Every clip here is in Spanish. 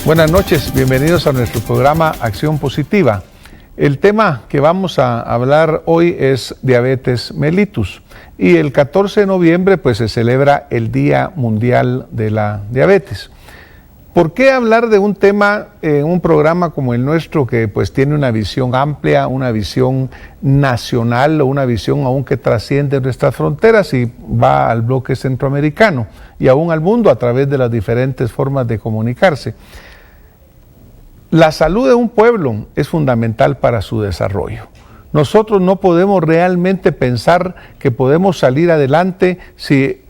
Buenas noches, bienvenidos a nuestro programa Acción Positiva. El tema que vamos a hablar hoy es diabetes mellitus y el 14 de noviembre pues se celebra el Día Mundial de la Diabetes. ¿Por qué hablar de un tema en un programa como el nuestro que pues tiene una visión amplia, una visión nacional o una visión aún que trasciende nuestras fronteras y va al bloque centroamericano y aún al mundo a través de las diferentes formas de comunicarse? La salud de un pueblo es fundamental para su desarrollo. Nosotros no podemos realmente pensar que podemos salir adelante si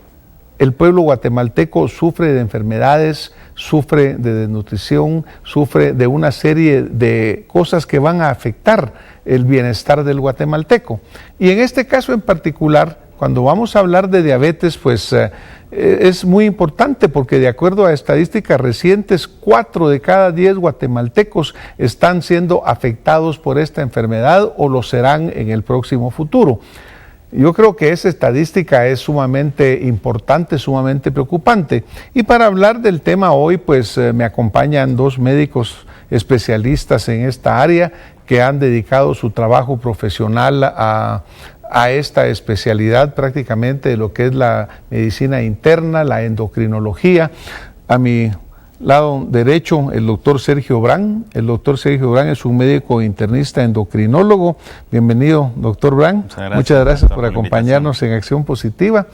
el pueblo guatemalteco sufre de enfermedades, sufre de desnutrición, sufre de una serie de cosas que van a afectar el bienestar del guatemalteco. Y en este caso en particular, cuando vamos a hablar de diabetes, pues es muy importante porque de acuerdo a estadísticas recientes, 4 de cada 10 guatemaltecos están siendo afectados por esta enfermedad o lo serán en el próximo futuro. Yo creo que esa estadística es sumamente importante, sumamente preocupante. Y para hablar del tema hoy, pues me acompañan 2 médicos especialistas en esta área que han dedicado su trabajo profesional a esta especialidad prácticamente de lo que es la medicina interna, la endocrinología. A mi lado derecho, el doctor Sergio Brán. El doctor Sergio Brán es un médico internista endocrinólogo. Bienvenido, doctor Brán. Muchas gracias por acompañarnos en Acción Positiva.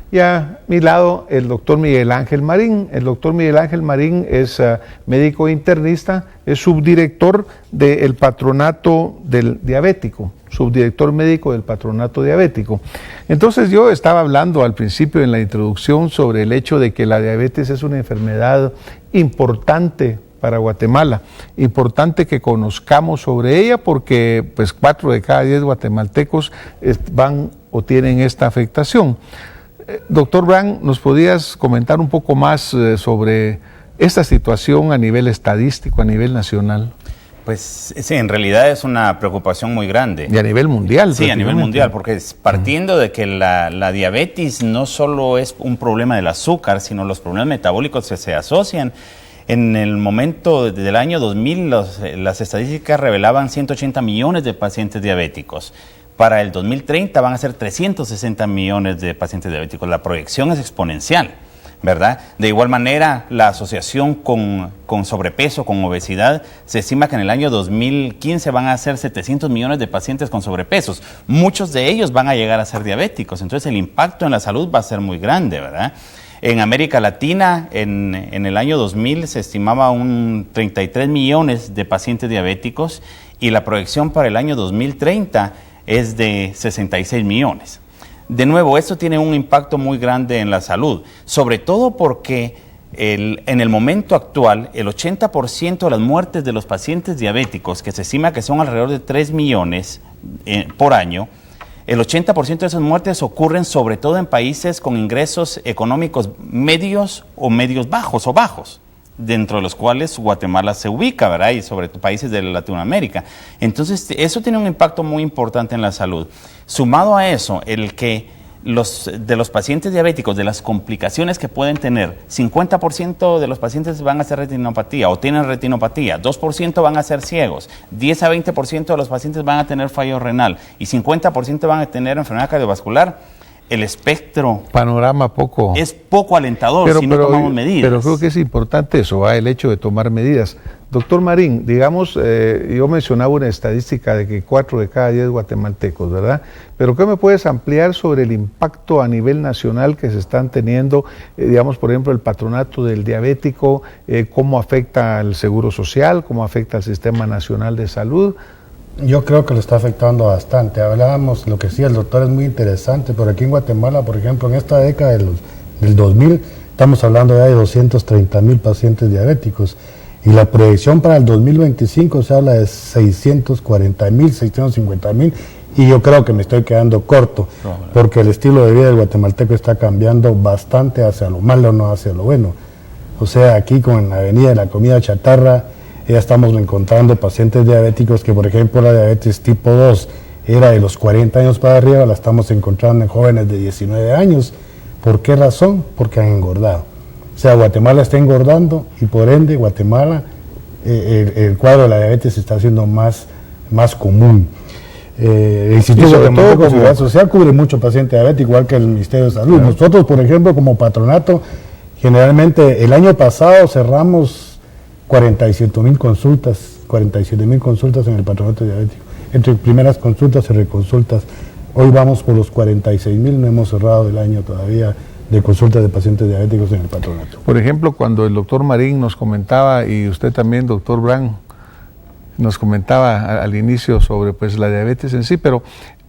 Y a mi lado, el doctor Miguel Ángel Marín. El doctor Miguel Ángel Marín es médico internista, es subdirector del Patronato del Diabético, subdirector médico del Patronato Diabético. Entonces yo estaba hablando al principio en la introducción sobre el hecho de que la diabetes es una enfermedad importante para Guatemala, importante que conozcamos sobre ella porque pues 4 de cada 10 guatemaltecos van o tienen esta afectación. Doctor Brán, ¿nos podías comentar un poco más sobre esta situación a nivel estadístico, a nivel nacional? Pues sí, en realidad es una preocupación muy grande. Y a nivel mundial. Sí, a nivel mundial, porque partiendo de que la diabetes no solo es un problema del azúcar, sino los problemas metabólicos que se asocian. En el momento del año 2000, las estadísticas revelaban 180 millones de pacientes diabéticos. Para el 2030 van a ser 360 millones de pacientes diabéticos. La proyección es exponencial, ¿verdad? De igual manera, la asociación con sobrepeso, con obesidad, se estima que en el año 2015 van a ser 700 millones de pacientes con sobrepesos. Muchos de ellos van a llegar a ser diabéticos, entonces el impacto en la salud va a ser muy grande, ¿verdad? En América Latina, en el año 2000 se estimaba un 33 millones de pacientes diabéticos y la proyección para el año 2030 es de 66 millones. De nuevo, esto tiene un impacto muy grande en la salud, sobre todo porque en el momento actual, el 80% de las muertes de los pacientes diabéticos, que se estima que son alrededor de 3 millones por año, el 80% de esas muertes ocurren sobre todo en países con ingresos económicos medios o medios bajos o bajos, dentro de los cuales Guatemala se ubica, ¿verdad? Y sobre todo países de Latinoamérica. Entonces, eso tiene un impacto muy importante en la salud. Sumado a eso, el que de los pacientes diabéticos, de las complicaciones que pueden tener, 50% de los pacientes van a ser retinopatía o tienen retinopatía, 2% van a ser ciegos, 10 a 20% de los pacientes van a tener fallo renal y 50% van a tener enfermedad cardiovascular. El espectro es poco alentador si no tomamos medidas. Pero creo que es importante eso, el hecho de tomar medidas. Doctor Marín, digamos, yo mencionaba una estadística de que 4 de cada 10 guatemaltecos, ¿verdad? Pero ¿qué me puedes ampliar sobre el impacto a nivel nacional que se están teniendo, digamos, por ejemplo, el patronato del diabético, cómo afecta al Seguro Social, cómo afecta al Sistema Nacional de Salud? Yo creo que lo está afectando bastante. Hablábamos, lo que decía el doctor es muy interesante, pero aquí en Guatemala, por ejemplo, en esta década del 2000, estamos hablando ya de 230,000 pacientes diabéticos. Y la proyección para el 2025 se habla de 640,000, 650,000, y yo creo que me estoy quedando corto, porque el estilo de vida del guatemalteco está cambiando bastante hacia lo malo, no hacia lo bueno. O sea, aquí con la avenida de la comida chatarra, ya estamos encontrando pacientes diabéticos que, por ejemplo, la diabetes tipo 2 era de los 40 años para arriba, la estamos encontrando en jóvenes de 19 años. ¿Por qué razón? Porque han engordado. O sea, Guatemala está engordando y por ende Guatemala el cuadro de la diabetes está siendo más común. El Instituto sobre de todo Seguridad Social cubre mucho paciente diabético, igual que el Ministerio de Salud. Claro. Nosotros, por ejemplo, como patronato, generalmente el año pasado cerramos 47,000 consultas en el patronato diabético, entre primeras consultas y reconsultas. Hoy vamos por los 46,000, no hemos cerrado el año todavía de consultas de pacientes diabéticos en el patronato. Por ejemplo, cuando el doctor Marín nos comentaba, y usted también, doctor Brand, nos comentaba al inicio sobre pues la diabetes en sí, pero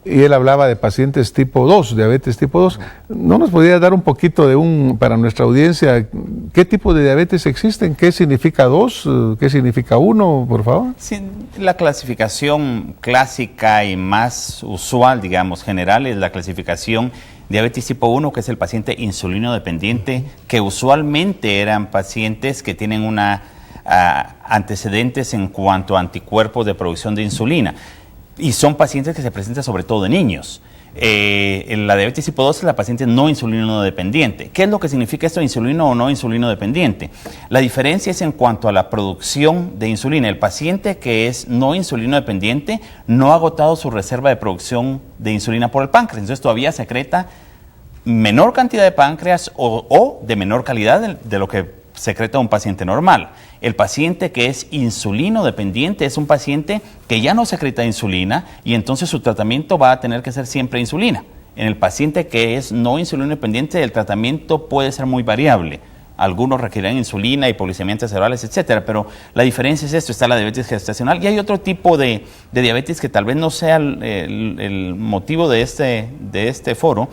y él hablaba de pacientes tipo 2, diabetes tipo 2. ¿No nos podría dar un poquito para nuestra audiencia, qué tipo de diabetes existen? ¿Qué significa 2? ¿Qué significa 1, por favor? Sí, la clasificación clásica y más usual, digamos, general, es la clasificación diabetes tipo 1, que es el paciente insulino dependiente, que usualmente eran pacientes que tienen antecedentes en cuanto a anticuerpos de producción de insulina. Y son pacientes que se presentan sobre todo en niños. La diabetes tipo 2 es la paciente no insulino dependiente. ¿Qué es lo que significa esto de insulino o no insulino dependiente? La diferencia es en cuanto a la producción de insulina. El paciente que es no insulino dependiente no ha agotado su reserva de producción de insulina por el páncreas. Entonces todavía secreta menor cantidad de páncreas o de menor calidad de lo que secreta un paciente normal. El paciente que es insulino dependiente es un paciente que ya no secreta insulina y entonces su tratamiento va a tener que ser siempre insulina. En el paciente que es no insulino dependiente, el tratamiento puede ser muy variable. Algunos requieren insulina, hipoglucemiantes cerebrales, etcétera, pero la diferencia es esto: está la diabetes gestacional y hay otro tipo de diabetes que tal vez no sea el motivo de este foro,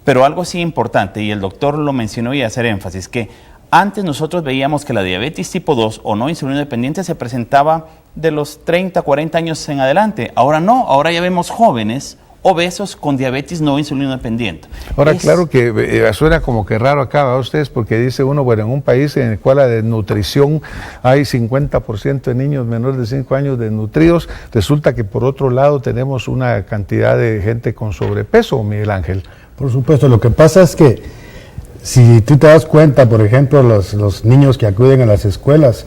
pero algo sí importante, y el doctor lo mencionó y hacer énfasis, que antes nosotros veíamos que la diabetes tipo 2 o no insulino dependiente se presentaba de los 30, 40 años en adelante. Ahora no, ahora ya vemos jóvenes obesos con diabetes no insulino dependiente. Ahora, claro que suena como que raro acá a ustedes, porque dice uno, bueno, en un país en el cual la desnutrición hay 50% de niños menores de 5 años desnutridos, resulta que por otro lado tenemos una cantidad de gente con sobrepeso, Miguel Ángel. Por supuesto, lo que pasa es que si tú te das cuenta, por ejemplo, los niños que acuden a las escuelas,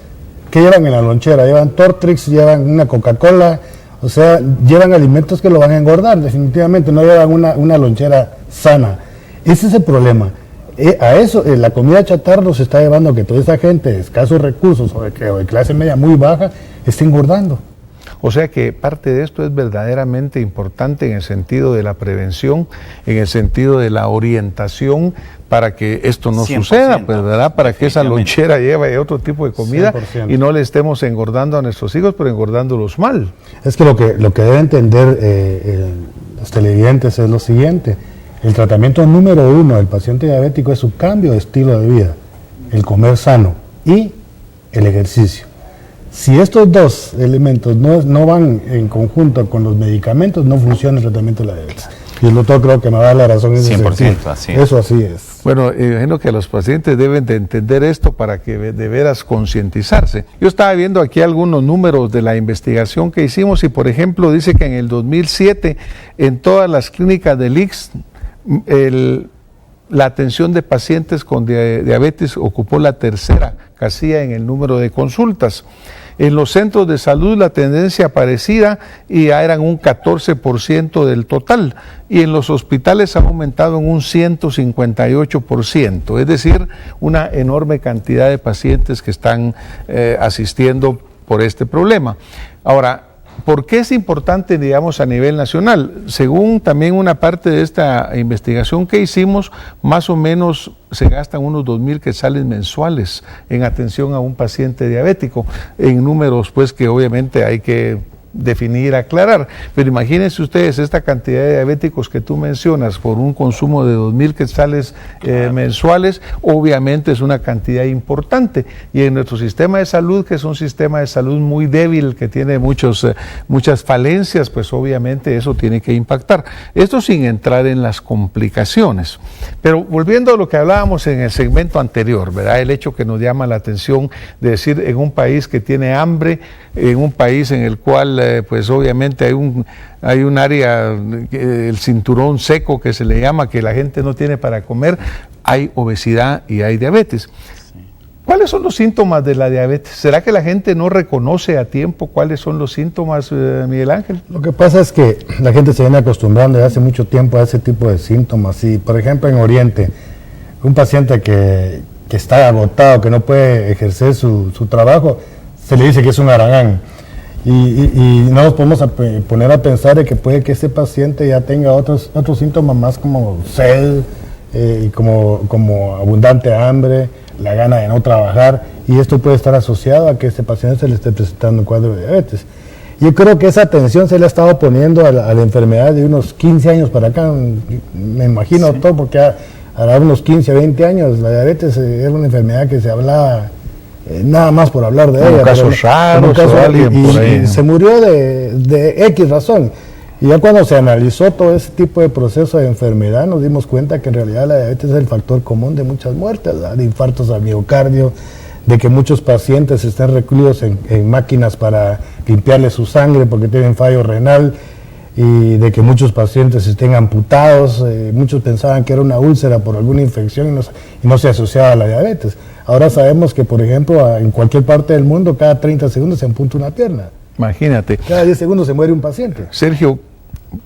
¿qué llevan en la lonchera? Llevan Tortrix, llevan una Coca-Cola, o sea, llevan alimentos que lo van a engordar, definitivamente, no llevan una lonchera sana. Ese es el problema. A eso, la comida chatarra nos está llevando a que toda esa gente de escasos recursos o de clase media muy baja esté engordando. O sea que parte de esto es verdaderamente importante en el sentido de la prevención, en el sentido de la orientación para que esto no suceda, pues, ¿verdad? Para que esa lonchera lleve otro tipo de comida 100%. Y no le estemos engordando a nuestros hijos, pero engordándolos mal. Es que lo que deben entender los televidentes es lo siguiente: el tratamiento número 1 del paciente diabético es su cambio de estilo de vida, el comer sano y el ejercicio. Si estos dos elementos no van en conjunto con los medicamentos, no funciona el tratamiento de la diabetes. Y el doctor creo que me va a dar la razón en ese 100%, sentido. así. Eso así es. Bueno, imagino que los pacientes deben de entender esto para que de veras concientizarse. Yo estaba viendo aquí algunos números de la investigación que hicimos y, por ejemplo, dice que en el 2007 en todas las clínicas del ICS la atención de pacientes con diabetes ocupó la tercera casilla en el número de consultas. En los centros de salud la tendencia parecida y ya eran un 14% del total, y en los hospitales ha aumentado en un 158%, es decir, una enorme cantidad de pacientes que están asistiendo por este problema. Ahora, ¿por qué es importante, digamos, a nivel nacional? Según también una parte de esta investigación que hicimos, más o menos se gastan unos 2,000 quetzales mensuales en atención a un paciente diabético, en números pues que obviamente hay que definir, aclarar, pero imagínense ustedes esta cantidad de diabéticos que tú mencionas por un consumo de 2,000 quetzales mensuales, obviamente es una cantidad importante, y en nuestro sistema de salud, que es un sistema de salud muy débil, que tiene muchas falencias, pues obviamente eso tiene que impactar. Esto sin entrar en las complicaciones. Pero volviendo a lo que hablábamos en el segmento anterior, ¿verdad? El hecho que nos llama la atención de decir, en un país que tiene hambre, en un país en el cual pues obviamente hay un área, el cinturón seco que se le llama, que la gente no tiene para comer, hay obesidad y hay diabetes. ¿Cuáles son los síntomas de la diabetes? ¿Será que la gente no reconoce a tiempo cuáles son los síntomas, Miguel Ángel? Lo que pasa es que la gente se viene acostumbrando desde hace mucho tiempo a ese tipo de síntomas. Y, por ejemplo, en Oriente, un paciente que está agotado, que no puede ejercer su trabajo, se le dice que es un haragán. Y no nos podemos poner a pensar de que puede que ese paciente ya tenga otros síntomas más como sed, y como abundante hambre, la gana de no trabajar, y esto puede estar asociado a que este paciente se le esté presentando un cuadro de diabetes. Yo creo que esa atención se le ha estado poniendo a la enfermedad de unos 15 años para acá, me imagino, sí, todo, porque hará unos 15 a 20 años la diabetes era una enfermedad que se hablaba nada más por hablar de ella. Casos raros o alguien por ahí. Y se murió de X razón. Y ya cuando se analizó todo ese tipo de proceso de enfermedad, nos dimos cuenta que en realidad la diabetes es el factor común de muchas muertes, ¿verdad? De infartos al miocardio, de que muchos pacientes estén recluidos en máquinas para limpiarle su sangre porque tienen fallo renal, y de que muchos pacientes estén amputados. Muchos pensaban que era una úlcera por alguna infección y no se asociaba a la diabetes. Ahora sabemos que, por ejemplo, en cualquier parte del mundo, cada 30 segundos se amputa una pierna. Imagínate. Cada 10 segundos se muere un paciente. Sergio,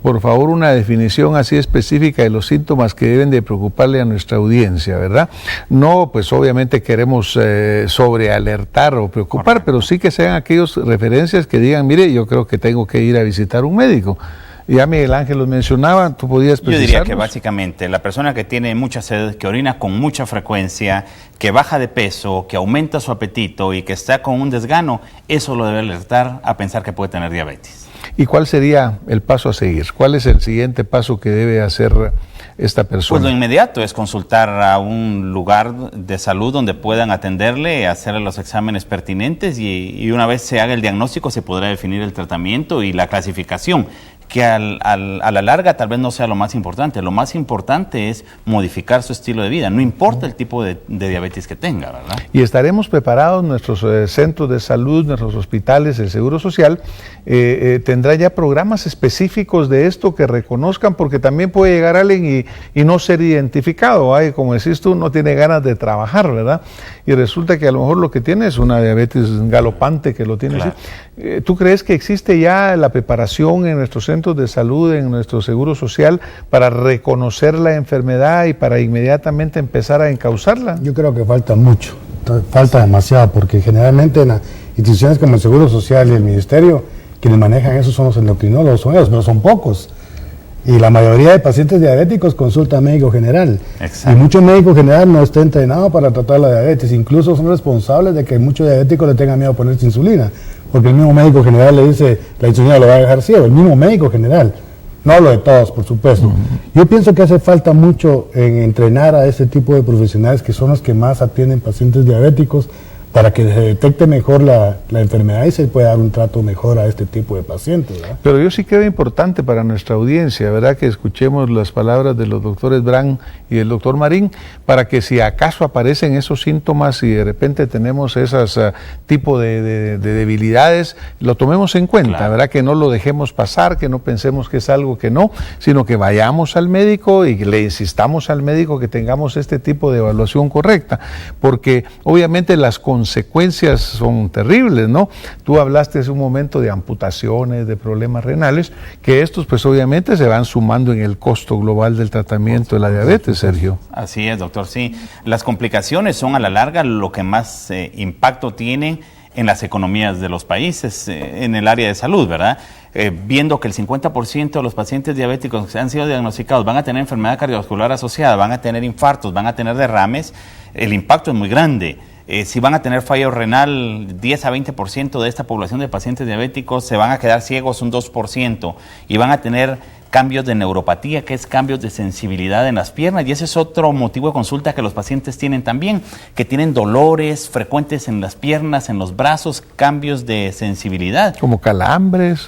por favor, una definición así específica de los síntomas que deben de preocuparle a nuestra audiencia, ¿verdad? No, pues obviamente queremos sobrealertar o preocupar, pero sí que sean aquellas referencias que digan, mire, yo creo que tengo que ir a visitar un médico. Ya Miguel Ángel los mencionaba, ¿tú podías precisarnos? Yo diría que básicamente la persona que tiene mucha sed, que orina con mucha frecuencia, que baja de peso, que aumenta su apetito y que está con un desgano, eso lo debe alertar a pensar que puede tener diabetes. ¿Y cuál sería el paso a seguir? ¿Cuál es el siguiente paso que debe hacer esta persona? Pues lo inmediato es consultar a un lugar de salud donde puedan atenderle, hacerle los exámenes pertinentes y una vez se haga el diagnóstico se podrá definir el tratamiento y la clasificación, que a la larga tal vez no sea lo más importante. Lo más importante es modificar su estilo de vida, no importa el tipo de diabetes que tenga, ¿verdad? Y estaremos preparados, nuestros centros de salud, nuestros hospitales, el Seguro Social, tendrá ya programas específicos de esto que reconozcan, porque también puede llegar alguien y no ser identificado, ¿eh? Como decís tú, no tiene ganas de trabajar, ¿verdad? Y resulta que a lo mejor lo que tiene es una diabetes galopante que lo tiene. Claro. Así. ¿Tú crees que existe ya la preparación en nuestros centros de salud, en nuestro Seguro Social, para reconocer la enfermedad y para inmediatamente empezar a encauzarla? Yo creo que falta mucho, falta demasiado, porque generalmente en las instituciones como el Seguro Social y el Ministerio, quienes manejan eso son los endocrinólogos, son ellos, pero son pocos. Y la mayoría de pacientes diabéticos consulta a médico general. Exacto. Y mucho médico general no está entrenado para tratar la diabetes, incluso son responsables de que muchos diabéticos le tengan miedo a ponerse insulina, porque el mismo médico general le dice, la insulina lo va a dejar ciego, el mismo médico general. No hablo de todos, por supuesto. Yo pienso que hace falta mucho en entrenar a ese tipo de profesionales que son los que más atienden pacientes diabéticos, para que se detecte mejor la enfermedad y se pueda dar un trato mejor a este tipo de pacientes, ¿verdad? Pero yo sí creo importante para nuestra audiencia, ¿verdad?, que escuchemos las palabras de los doctores Brand y del doctor Marín, para que si acaso aparecen esos síntomas y de repente tenemos esos tipo de debilidades, lo tomemos en cuenta, claro, ¿verdad?, que no lo dejemos pasar, que no pensemos que es algo que no, sino que vayamos al médico y le insistamos al médico que tengamos este tipo de evaluación correcta, porque obviamente las consecuencias son terribles, ¿no? Tú hablaste hace un momento de amputaciones, de problemas renales, que estos pues obviamente se van sumando en el costo global del tratamiento de la diabetes, Sergio. Así es, doctor, sí. Las complicaciones son a la larga lo que más impacto tienen en las economías de los países, en el área de salud, ¿verdad? Viendo que el 50% de los pacientes diabéticos que han sido diagnosticados van a tener enfermedad cardiovascular asociada, van a tener infartos, van a tener derrames, el impacto es muy grande. Si van a tener fallo renal, 10 a 20% de esta población de pacientes diabéticos se van a quedar ciegos un 2% y van a tener cambios de neuropatía, que es cambios de sensibilidad en las piernas, y ese es otro motivo de consulta que los pacientes tienen también, que tienen dolores frecuentes en las piernas, en los brazos, cambios de sensibilidad. Como calambres.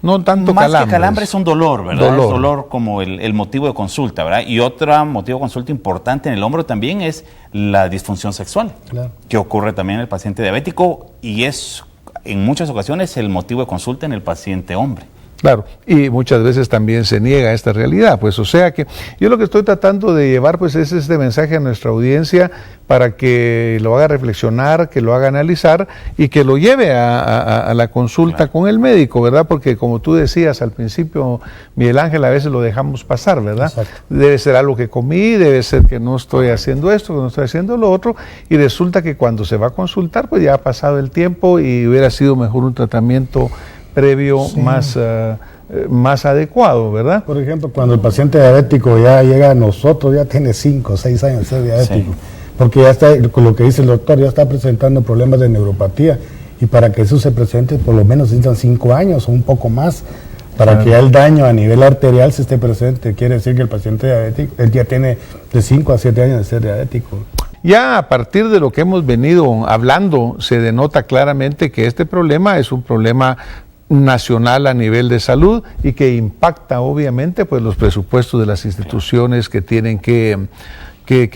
No tanto más calambres. Que calambres es un dolor, ¿verdad? Es dolor como el motivo de consulta, ¿verdad? Y otro motivo de consulta importante en el hombro también es la disfunción sexual, claro, que ocurre también en el paciente diabético y es en muchas ocasiones el motivo de consulta en el paciente hombre. Claro, y muchas veces también se niega esta realidad, pues o sea que yo lo que estoy tratando de llevar pues es este mensaje a nuestra audiencia para que lo haga reflexionar, que lo haga analizar y que lo lleve a la consulta con el médico, ¿verdad? Porque como tú decías al principio, Miguel Ángel, a veces lo dejamos pasar, ¿verdad? Exacto. Debe ser algo que comí, debe ser que no estoy haciendo esto, que no estoy haciendo lo otro, y resulta que cuando se va a consultar pues ya ha pasado el tiempo y hubiera sido mejor un tratamiento previo más adecuado, ¿verdad? Por ejemplo, cuando el paciente diabético ya llega a nosotros, ya tiene 5 o 6 años de ser diabético, porque ya está, con lo que dice el doctor, ya está presentando problemas de neuropatía, y para que eso se presente por lo menos necesitan 5 años o un poco más, para que ya el daño a nivel arterial se esté presente. Quiere decir que el paciente diabético, él ya tiene de 5 a 7 años de ser diabético. Ya a partir de lo que hemos venido hablando, se denota claramente que este problema es un problema nacional a nivel de salud y que impacta obviamente pues los presupuestos de las instituciones que tienen que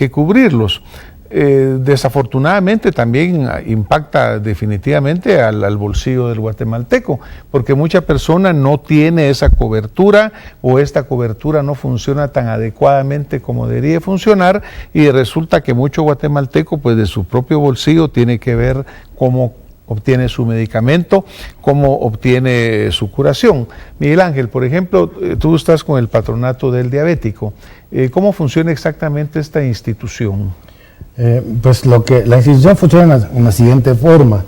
cubrirlos. Desafortunadamente también impacta definitivamente al bolsillo del guatemalteco, porque mucha persona no tiene esa cobertura o esta cobertura no funciona tan adecuadamente como debería funcionar, y resulta que mucho guatemalteco pues de su propio bolsillo tiene que ver cómo obtiene su medicamento, cómo obtiene su curación. Miguel Ángel, por ejemplo, tú estás con el Patronato del Diabético. ¿Cómo funciona exactamente esta institución? Pues la institución funciona en la siguiente forma.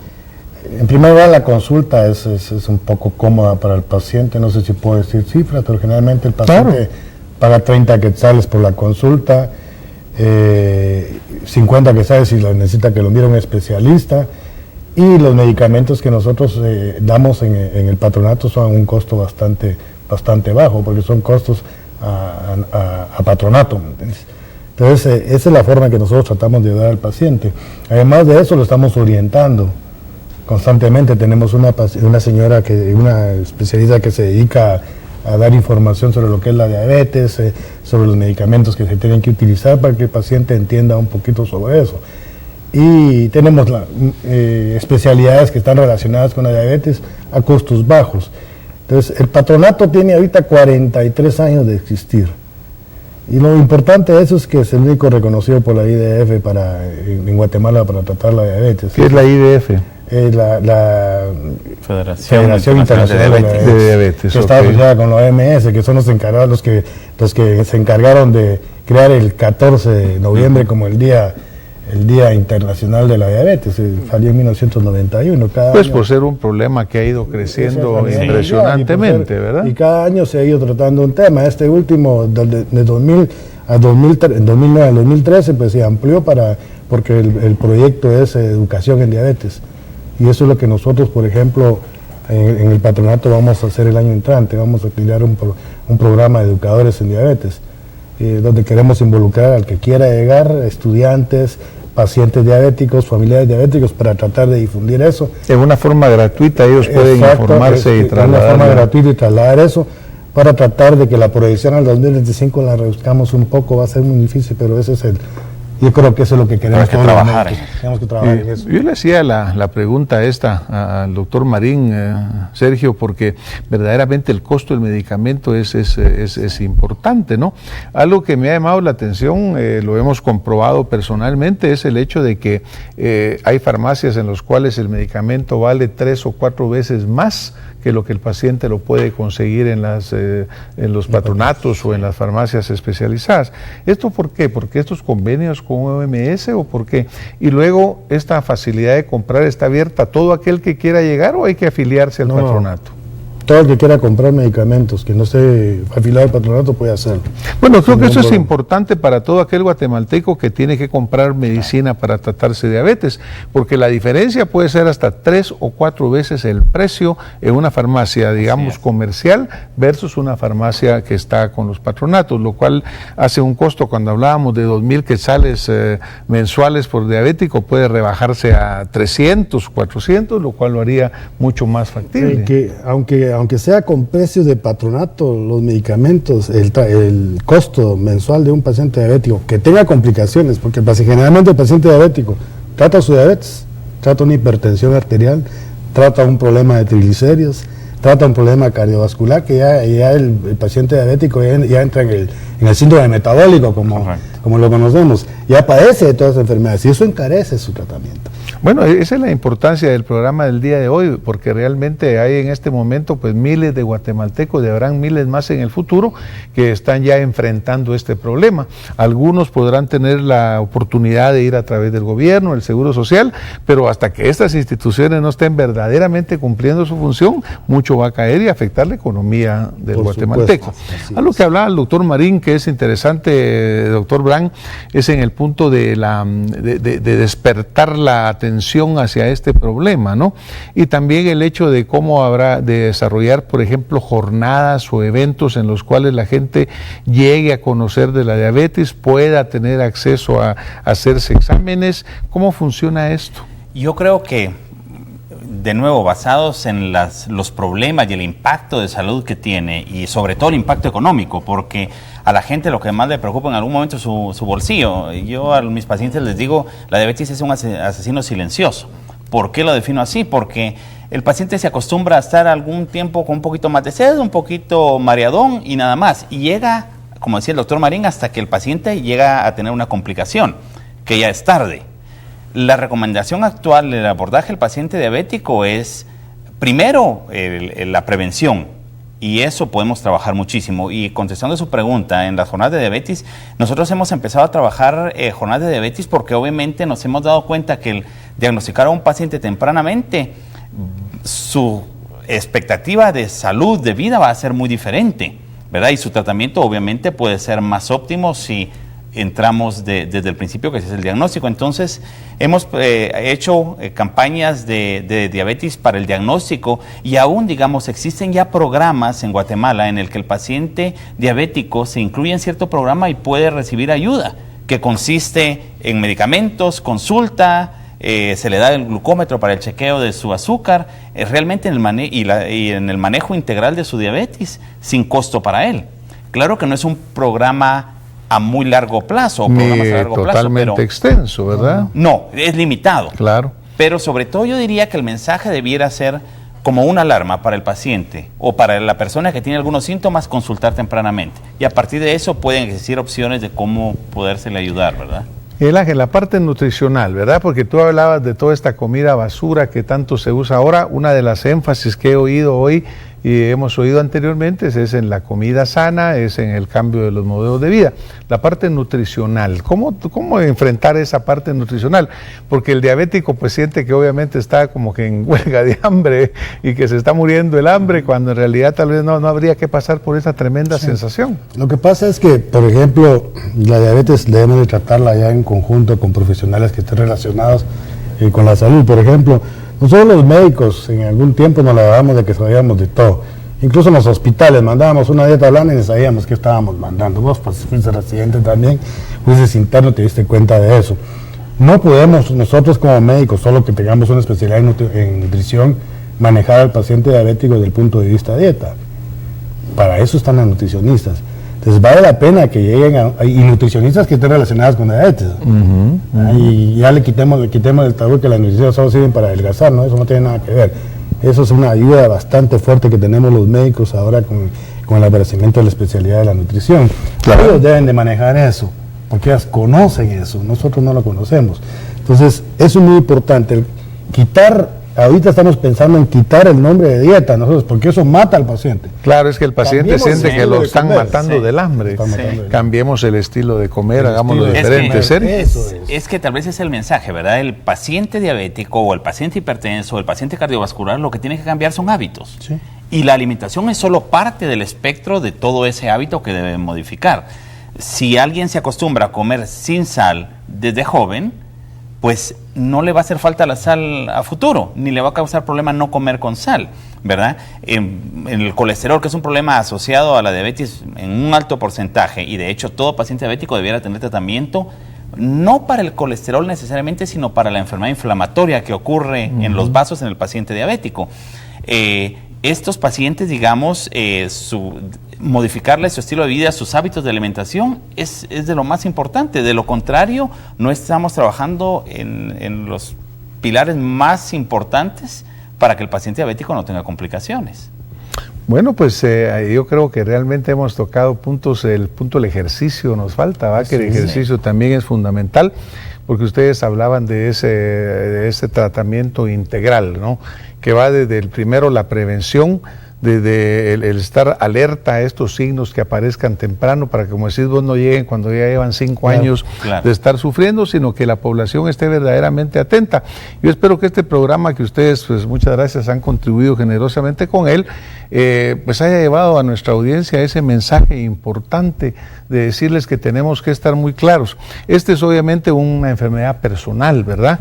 En primer lugar, la consulta es un poco cómoda para el paciente. No sé si puedo decir cifras, pero generalmente el paciente paga 30 quetzales por la consulta, 50 quetzales si necesita que lo mire un especialista. Y los medicamentos que nosotros damos en el patronato son a un costo bastante bajo, porque son costos a patronato, ¿me entiendes? Entonces, esa es la forma en que nosotros tratamos de ayudar al paciente. Además de eso, lo estamos orientando constantemente. Tenemos una señora, una especialista que se dedica a dar información sobre lo que es la diabetes, sobre los medicamentos que se tienen que utilizar para que el paciente entienda un poquito sobre eso. Y tenemos especialidades que están relacionadas con la diabetes a costos bajos. Entonces, el patronato tiene ahorita 43 años de existir. Y lo importante de eso es que es el único reconocido por la IDF en Guatemala para tratar la diabetes. ¿Qué es la IDF? La Federación Internacional de Diabetes, que está asociada con la OMS, que son los encargados, los que se encargaron de crear el 14 de noviembre como el Día Internacional de la Diabetes. Salió en 1991. Pues año, por ser un problema que ha ido creciendo impresionantemente, ¿verdad? Y cada año se ha ido tratando un tema. Este último, de 2000 a 2009 al 2013, pues se amplió porque el proyecto es educación en diabetes. Y eso es lo que nosotros, por ejemplo, en el patronato vamos a hacer el año entrante. Vamos a crear un programa de educadores en diabetes, donde queremos involucrar al que quiera llegar, estudiantes, pacientes diabéticos, familiares diabéticos, para tratar de difundir eso. De una forma gratuita ellos pueden informarse y trasladar. De una forma gratuita y trasladar eso, para tratar de que la proyección al 2025 la reduzcamos un poco. Va a ser muy difícil, pero ese es yo creo que eso es lo que queremos trabajar. Tenemos que trabajar en eso. Yo le hacía la pregunta esta al doctor Marín, Sergio, porque verdaderamente el costo del medicamento es importante, ¿no? Algo que me ha llamado la atención, lo hemos comprobado personalmente, es el hecho de que hay farmacias en las cuales el medicamento vale 3 o 4 veces más que lo que el paciente lo puede conseguir en los patronatos o en las farmacias especializadas. ¿Esto por qué? ¿Porque estos convenios con OMS o por qué? Y luego, ¿esta facilidad de comprar está abierta a todo aquel que quiera llegar o hay que afiliarse al patronato? Todo el que quiera comprar medicamentos, que no esté afiliado al patronato, puede hacerlo. Bueno, creo que eso es importante para todo aquel guatemalteco que tiene que comprar medicina para tratarse de diabetes, porque la diferencia puede ser hasta 3 o 4 veces el precio en una farmacia, digamos, comercial versus una farmacia que está con los patronatos, lo cual hace un costo, cuando hablábamos de 2,000 quetzales mensuales por diabético, puede rebajarse a 300, 400, lo cual lo haría mucho más factible. Aunque sea con precios de patronato, los medicamentos, el costo mensual de un paciente diabético que tenga complicaciones, porque generalmente el paciente diabético trata su diabetes, trata una hipertensión arterial, trata un problema de triglicéridos, trata un problema cardiovascular, que ya el paciente diabético ya entra en el síndrome metabólico, como lo conocemos, ya padece de todas las enfermedades, y eso encarece su tratamiento. Bueno, esa es la importancia del programa del día de hoy, porque realmente hay en este momento pues miles de guatemaltecos, y habrán miles más en el futuro, que están ya enfrentando este problema. Algunos podrán tener la oportunidad de ir a través del gobierno, el Seguro Social, pero hasta que estas instituciones no estén verdaderamente cumpliendo su función, mucho va a caer y afectar la economía del guatemalteco. A lo que hablaba el doctor Marín, que es interesante, doctor Bran, es en el punto de despertar la atención hacia este problema, ¿no? Y también el hecho de cómo habrá de desarrollar, por ejemplo, jornadas o eventos en los cuales la gente llegue a conocer de la diabetes, pueda tener acceso a hacerse exámenes. ¿Cómo funciona esto? Yo creo que, de nuevo, basados en los problemas y el impacto de salud que tiene, y sobre todo el impacto económico, porque a la gente lo que más le preocupa en algún momento es su bolsillo. Yo a mis pacientes les digo, la diabetes es un asesino silencioso. ¿Por qué lo defino así? Porque el paciente se acostumbra a estar algún tiempo con un poquito más de sed, un poquito mareadón y nada más. Y llega, como decía el doctor Marín, hasta que el paciente llega a tener una complicación, que ya es tarde. La recomendación actual del abordaje del paciente diabético es, primero, la prevención. Y eso podemos trabajar muchísimo. Y contestando a su pregunta, en las jornadas de diabetes, nosotros hemos empezado a trabajar jornadas de diabetes porque obviamente nos hemos dado cuenta que el diagnosticar a un paciente tempranamente, su expectativa de salud, de vida va a ser muy diferente, ¿verdad? Y su tratamiento obviamente puede ser más óptimo si entramos desde el principio, que ese es el diagnóstico. Entonces, hemos hecho campañas de diabetes para el diagnóstico, y aún, digamos, existen ya programas en Guatemala en el que el paciente diabético se incluye en cierto programa y puede recibir ayuda, que consiste en medicamentos, consulta, se le da el glucómetro para el chequeo de su azúcar, realmente en el manejo integral de su diabetes, sin costo para él. Claro que no es un programa a muy largo plazo, o programas a largo plazo, totalmente extenso, ¿verdad? No, es limitado. Claro. Pero sobre todo yo diría que el mensaje debiera ser como una alarma para el paciente o para la persona que tiene algunos síntomas, consultar tempranamente. Y a partir de eso pueden existir opciones de cómo podérsele ayudar, ¿verdad? Miguel Ángel, la parte nutricional, ¿verdad? Porque tú hablabas de toda esta comida basura que tanto se usa ahora. Una de las énfasis que he oído hoy y hemos oído anteriormente es en la comida sana, es en el cambio de los modelos de vida. La parte nutricional, ¿cómo enfrentar esa parte nutricional? Porque el diabético pues siente que obviamente está como que en huelga de hambre y que se está muriendo el hambre, cuando en realidad tal vez no habría que pasar por esa tremenda sensación. Lo que pasa es que, por ejemplo, la diabetes debemos de tratarla ya en conjunto con profesionales que estén relacionados con la salud. Por ejemplo, nosotros los médicos en algún tiempo nos la dábamos de que sabíamos de todo. Incluso en los hospitales mandábamos una dieta blanda y sabíamos qué estábamos mandando. Vos pues, fuiste residente también, fuiste interno, te diste cuenta de eso. No podemos nosotros como médicos, solo que tengamos una especialidad en nutrición, manejar al paciente diabético desde el punto de vista de dieta. Para eso están los nutricionistas. Entonces vale la pena que lleguen y nutricionistas que estén relacionados con la diabetes. Y ya le quitemos el tabú que las nutricionistas solo sirven para adelgazar, ¿no? Eso no tiene nada que ver. Eso es una ayuda bastante fuerte que tenemos los médicos ahora con el aparecimiento de la especialidad de la nutrición. Claro. Ellos deben de manejar eso, porque ellas conocen eso, nosotros no lo conocemos. Entonces, eso es muy importante. Ahorita estamos pensando en quitar el nombre de dieta nosotros, porque eso mata al paciente. Claro, es que el paciente siente que lo están matando del hambre. Cambiemos el estilo de comer, hagámoslo diferente. Es que tal vez es el mensaje, ¿verdad? El paciente diabético o el paciente hipertenso o el paciente cardiovascular lo que tiene que cambiar son hábitos. Sí. Y la alimentación es solo parte del espectro de todo ese hábito que debe modificar. Si alguien se acostumbra a comer sin sal desde joven, pues no le va a hacer falta la sal a futuro, ni le va a causar problema no comer con sal, ¿verdad? En el colesterol, que es un problema asociado a la diabetes en un alto porcentaje, y de hecho todo paciente diabético debiera tener tratamiento, no para el colesterol necesariamente, sino para la enfermedad inflamatoria que ocurre en los vasos en el paciente diabético. Estos pacientes, digamos, modificarle su estilo de vida, sus hábitos de alimentación, es de lo más importante. De lo contrario, no estamos trabajando en los pilares más importantes para que el paciente diabético no tenga complicaciones. Bueno, pues yo creo que realmente hemos tocado puntos, el punto del ejercicio nos falta, ¿va? Que el ejercicio también es fundamental, porque ustedes hablaban de ese tratamiento integral, ¿no? Que va desde el primero la prevención, desde el estar alerta a estos signos que aparezcan temprano para que, como decís vos, no lleguen cuando ya llevan 5 años de estar sufriendo, sino que la población esté verdaderamente atenta. Yo espero que este programa, que ustedes, pues muchas gracias, han contribuido generosamente con él, pues haya llevado a nuestra audiencia ese mensaje importante de decirles que tenemos que estar muy claros. Este es obviamente una enfermedad personal, ¿verdad?,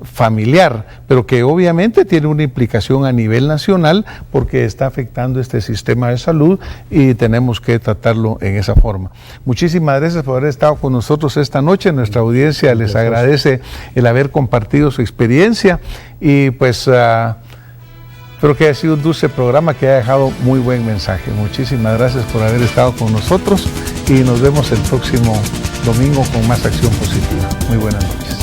familiar, pero que obviamente tiene una implicación a nivel nacional porque está afectando este sistema de salud y tenemos que tratarlo en esa forma. Muchísimas gracias por haber estado con nosotros esta noche. Nuestra audiencia les agradece el haber compartido su experiencia y pues espero que haya sido un dulce programa que haya dejado muy buen mensaje. Muchísimas gracias por haber estado con nosotros y nos vemos el próximo domingo con más Acción Positiva. Muy buenas noches.